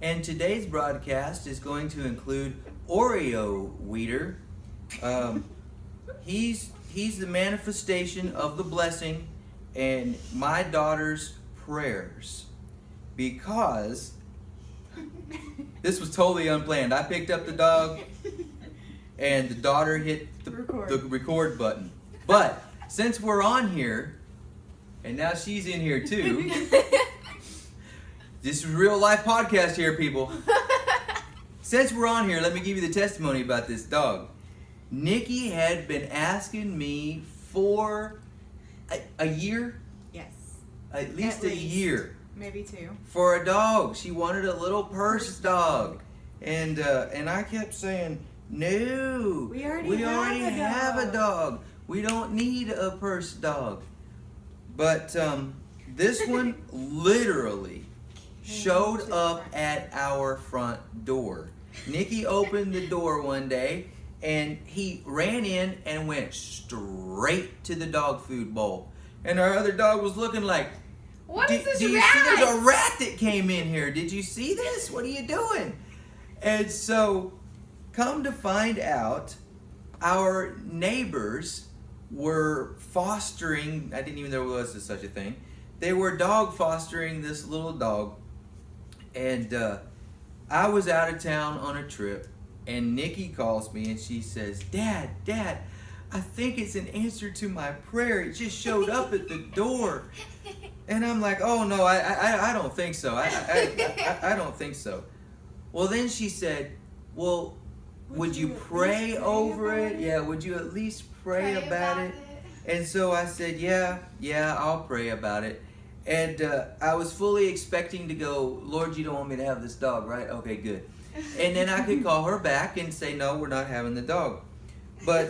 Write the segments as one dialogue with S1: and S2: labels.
S1: And today's broadcast is going to include Oreo Weeter. He's the manifestation of the blessing and my daughter's prayers, because this was totally unplanned. I picked up the dog and the daughter hit the record button. But since we're on here, and now she's in here too, this is a real life podcast here, people. Since we're on here, let me give you the testimony about this dog. Nikki had been asking me for a year?
S2: Yes.
S1: At least a year.
S2: Maybe 2.
S1: For a dog. She wanted a little purse dog. And I kept saying, no.
S2: We already
S1: have a dog. We don't need a purse dog. But this one literally showed up at our front door. Nikki opened the door one day, and he ran in and went straight to the dog food bowl. And our other dog was looking like,
S3: what is this
S1: do you
S3: rat?
S1: see there's a rat that came in here? Did you see this? What are you doing? And so, come to find out, our neighbors were fostering, I didn't even know there was such a thing. They were dog fostering this little dog. And I was out of town on a trip. And Nikki calls me and she says, Dad, I think it's an answer to my prayer. It just showed up at the door. And I'm like, oh no, I don't think so. I don't think so. Well, then she said, well, would you pray over it? Yeah, would you at least pray about it? And so I said, yeah, I'll pray about it. And I was fully expecting to go, Lord, you don't want me to have this dog, right? Okay, good. And then I could call her back and say, no, we're not having the dog. But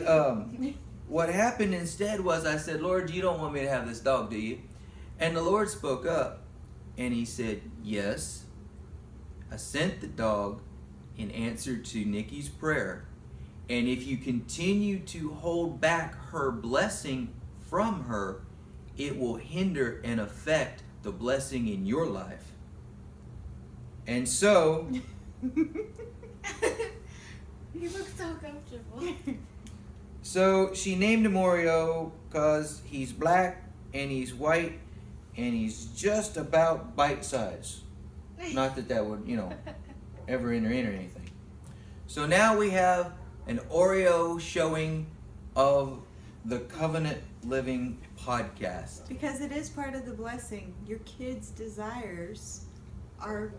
S1: what happened instead was I said, Lord, you don't want me to have this dog, do you? And the Lord spoke up and he said, yes, I sent the dog in answer to Nikki's prayer. And if you continue to hold back her blessing from her, it will hinder and affect the blessing in your life. And so...
S3: You look so comfortable.
S1: So she named him Oreo because he's black and he's white and he's just about bite size. Not that would, ever enter in or anything. So now we have an Oreo showing of the Covenant Living podcast.
S2: Because it is part of the blessing. Your kids' desires are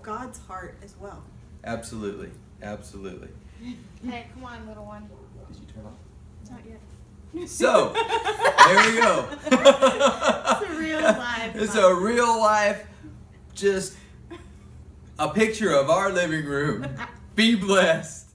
S2: God's heart as well.
S1: Absolutely.
S3: Hey, come on, little one.
S1: Did you turn off?
S2: Not yet.
S1: So, there we go.
S2: It's a real life.
S1: It's a real life, just a picture of our living room. Be blessed.